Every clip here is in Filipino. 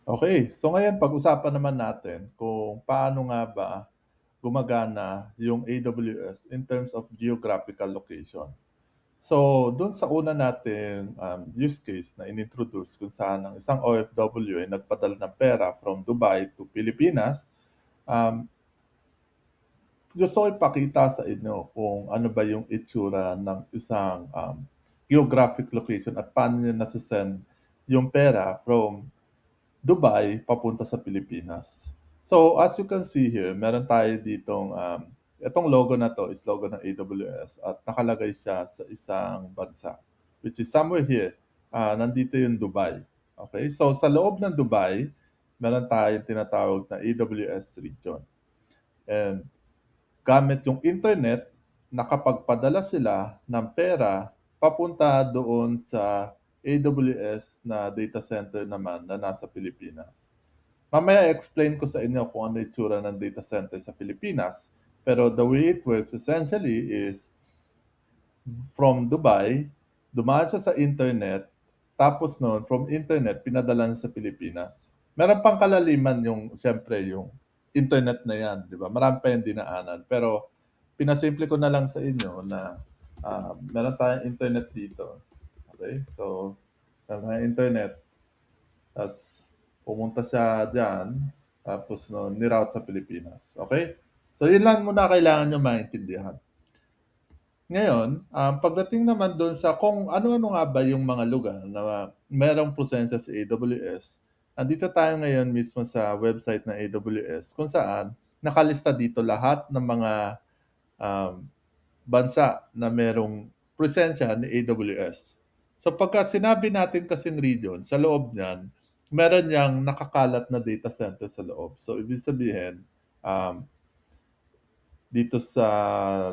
Okay, so ngayon pag-usapan naman natin kung paano nga ba gumagana yung AWS in terms of geographical location. So, dun sa una nating, use case na inintroduce kung saan ang isang OFW ay nagpadala ng pera from Dubai to Pilipinas, um, gusto ko ipakita sa inyo kung ano ba yung itsura ng isang, geographic location at paano niya nase-send yung pera from Dubai papunta sa Pilipinas. So, as you can see here, meron tayo ditong, itong logo na 'to is logo ng AWS at nakalagay siya sa isang bansa, which is somewhere here, nandito yung Dubai, okey? So, sa loob ng Dubai, meron tayong tinatawag na AWS region and gamit yung internet, nakapagpadala sila ng pera papunta doon sa AWS na data center naman na nasa Pilipinas. Mamaya explain ko sa inyo kung ano yung itsura ng data center sa Pilipinas. Pero the way it works essentially is from Dubai, dumaan siya sa internet, tapos noon from internet pinadala niya sa Pilipinas. Meron pang kalaliman yung siyempre yung internet na 'yan, 'di ba? Marami pa yang dinaanan. Pero pinasimple ko na lang sa inyo na, meron tayong internet dito, okey? So, meron tayong internet, ta's pumunta siya diyan, tapos no'n ni-route sa Pilipinas, okey? So, 'yun lang muna kailangan niyong maintindihan. Ngayon, pagdating naman dun sa kung ano-ano nga ba yung mga lugar na merong presensya sa AWS, andito tayo ngayon mismo sa website ng AWS kung saan nakalista dito lahat ng mga, um, bansa na merong presensya ni AWS. So, pagka sinabi natin kasing region, sa loob niyan, meron niyang nakakalat na data center sa loob. So, ibig sabihin, um dito sa,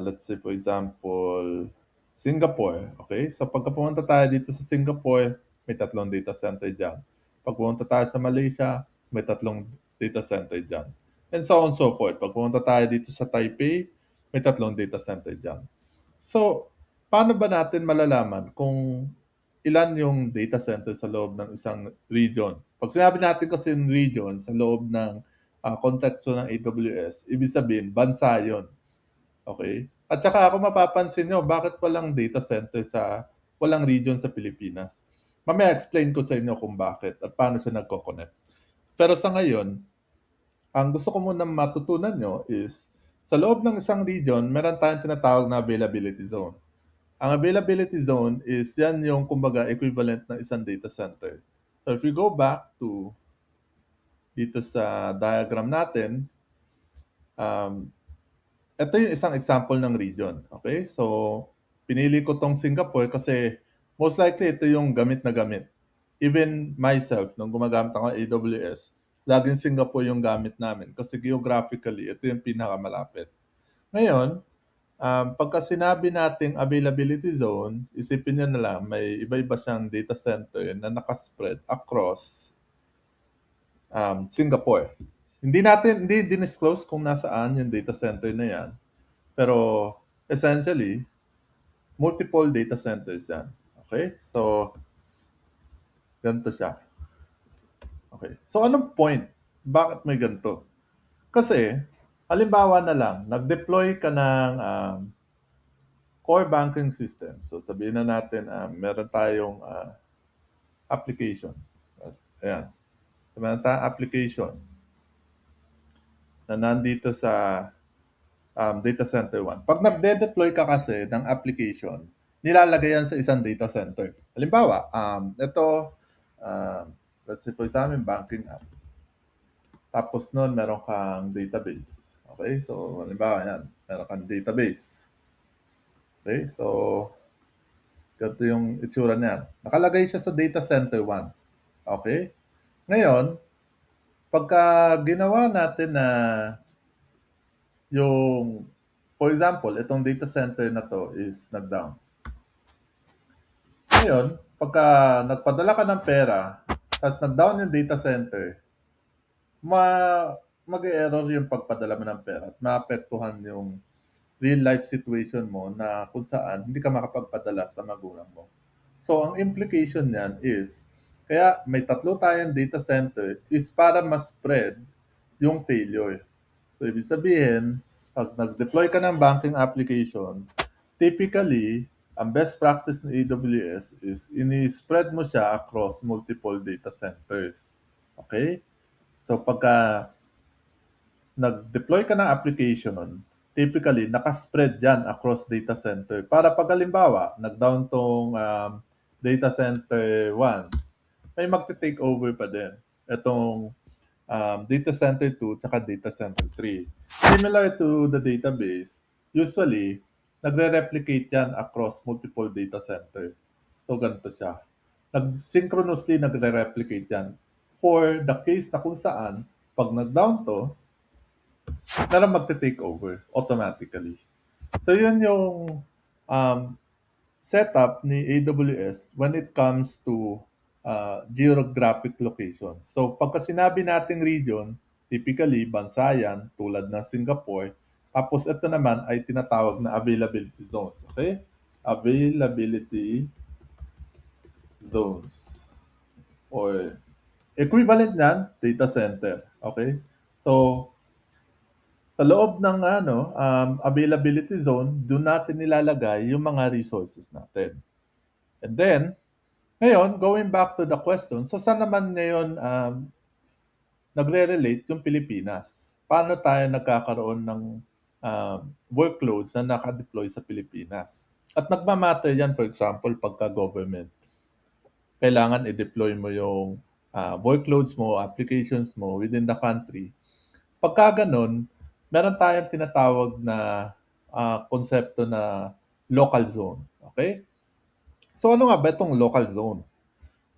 let's say for example, Singapore, okay? So pagka pumunta tayo dito sa Singapore, may tatlong data center diyan. 'Pag pumunta tayo sa Malaysia, may tatlong data center diyan, and so on so forth. 'Pag pumunta tayo dito sa Taipei, may tatlong data center diyan. So, paano ba natin malalaman kung ilan yung data center sa loob ng isang region? 'Pag sinabi natin kasing region sa loob ng, konteksto ng AWS, ibig sabihin bansa yun. Okey. At saka kung mapapansin niyo bakit walang data center walang region sa Pilipinas. Mamaya explain ko sa inyo kung bakit at paano siya nagko-connect. Pero sa ngayon, ang gusto ko munang matutunan niyo is sa loob ng isang region meron tayong tinatawag na availability zone. Ang availability zone is yan yung kumbaga equivalent ng isang data center. So if we go back to dito sa diagram natin, um, ito yung isang example ng region, okay? So, pinili ko 'tong Singapore kasi most likely ito yung gamit na gamit. Even myself nung gumagamit ako ng AWS, laging Singapore yung gamit namin kasi geographically ito yung pinakamalapit. Ngayon, pagka sinabi nating availability zone, isipin niyo na lang may iba-iba siyang data center na naka-spread across, Singapore. Hindi dinisclose kung nasaan yung data center na 'yan. Pero essentially, multiple data centers yan. Okay? So, ganito siya. Okay. So, anong point? Bakit may ganito? Kasi, halimbawa na lang, nag-deploy ka ng core banking system. So, sabihin na natin, meron tayong application. Ayan. So, meron tayong application na nandito sa data center 1. Pag nagde-deploy ka kasi ng application, nilalagay yan sa isang data center. Halimbawa, ito, um, let's say for example, banking app. Tapos nun, meron kang database. Okay? So, halimbawa yan, meron kang database. Okay? So, ganito yung itsura niyan. Nakalagay siya sa data center 1. Okay? Ngayon, pagka ginawa natin na yung, for example, itong data center na to is nag-down. Ngayon, pagka nagpadala ka ng pera, tapos nag-down yung data center, ma mag-e-error yung pagpadala mo ng pera at maapektuhan yung real life situation mo na kung saan hindi ka makapagpadala sa magulang mo. So, ang implication niyan is Kaya may tatlo tayong data center is para mas spread yung failure. So, ibig sabihin, pag nag-deploy ka ng banking application, typically, ang best practice ng AWS is ini-spread mo siya across multiple data centers. Okay? So, pagka nag-deploy ka ng application, typically, nakaspread yan across data center. Para pag halimbawa, nag-down tong data center 1, may magte-take over pa din. Itong data center 2 tsaka data center 3. Similar to the database, usually, nagre-replicate yan across multiple data center. So, ganito siya. Synchronously nagre-replicate yan. For the case na kung saan, pag nag-down to, meron magte-take over automatically. So, yun yung um, setup ni AWS when it comes to geographic location. So, pagka sinabi nating region, typically, bansa yan, tulad ng Singapore. Tapos, ito naman ay tinatawag na availability zones. Okay? Availability zones. Or equivalent niyan, data center. Okay? So, sa loob ng availability zone, doon natin nilalagay yung mga resources natin. And then, ngayon, going back to the question, so saan naman ngayon nagre-relate yung Pilipinas? Paano tayo nagkakaroon ng workloads na naka-deploy sa Pilipinas? At nagmamatter yan, for example, pagka-government. Kailangan i-deploy mo yung workloads mo, applications mo within the country. Pagka ganun, meron tayong tinatawag na konsepto na local zone. Okay? So ano nga ba itong local zone?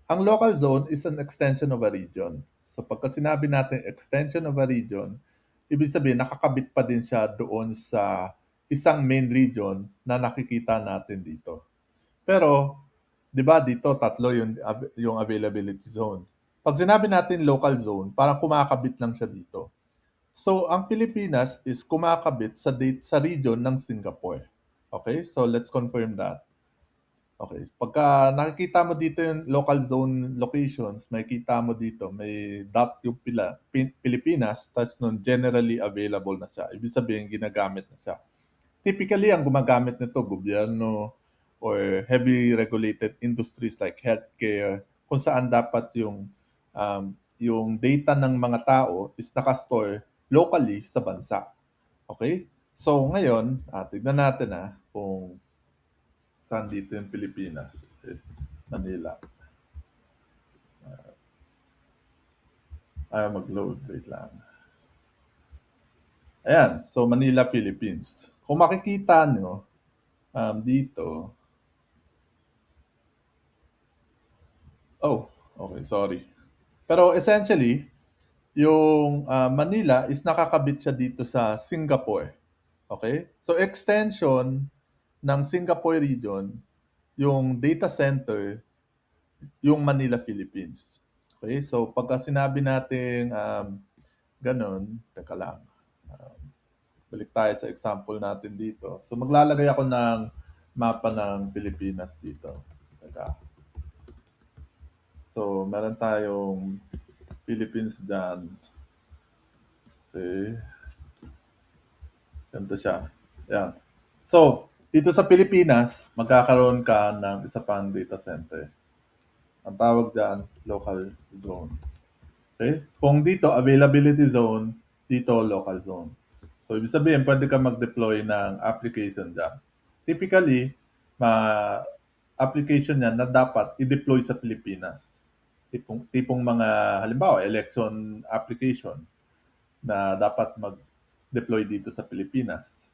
Ang local zone is an extension of a region. So pagka sinabi natin extension of a region, ibig sabihin nakakabit pa din siya doon sa isang main region na nakikita natin dito. Pero, di ba dito tatlo yung availability zone. Pag sinabi natin local zone, parang kumakabit lang siya dito. So, ang Pilipinas is kumakabit sa region ng Singapore. Okay? So, let's confirm that. Okay. Pagka nakikita mo dito yung local zone locations, makikita mo dito, may dot yung Pilipinas, tapos nun generally available na siya. Ibig sabihin, ginagamit na siya. Typically, ang gumagamit nito, gobyerno or heavy regulated industries like healthcare, kung saan dapat yung data ng mga tao is nakastore locally sa bansa. Okay? So, ngayon, tignan natin kung saan dito yung Pilipinas. Okay. Manila. Ayaw mag-load. Wait lang. Ayan. So, Manila, Philippines. Kung makikita nyo, dito. Oh, okay. Sorry. Pero essentially, yung Manila is nakakabit siya dito sa Singapore. Okay? So, extension ng Singapore region, yung data center, yung Manila, Philippines. Okay? So, pagka sinabi natin ganun, teka lang. Balik tayo sa example natin dito. So, maglalagay ako ng mapa ng Pilipinas dito. Teka. So, meron tayong Philippines dyan. Okay. Ganito siya. Yan. So, dito sa Pilipinas, magkakaroon ka ng isa pang data center. Ang tawag dyan, local zone. Okay? Kung dito, availability zone, dito, local zone. So, ibig sabihin, pwede ka mag-deploy ng application dyan. Typically, application yan na dapat i-deploy sa Pilipinas. Tipong mga, halimbawa, election application na dapat mag-deploy dito sa Pilipinas.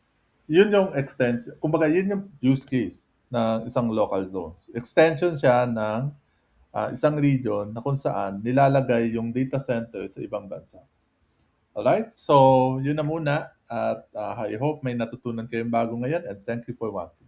Yun yung extension. Kumbaga, yun yung use case ng isang local zone. Extension siya ng isang region na kung saan nilalagay yung data center sa ibang bansa. Alright? So, yun na muna. At I hope may natutunan kayong bago ngayon and thank you for watching.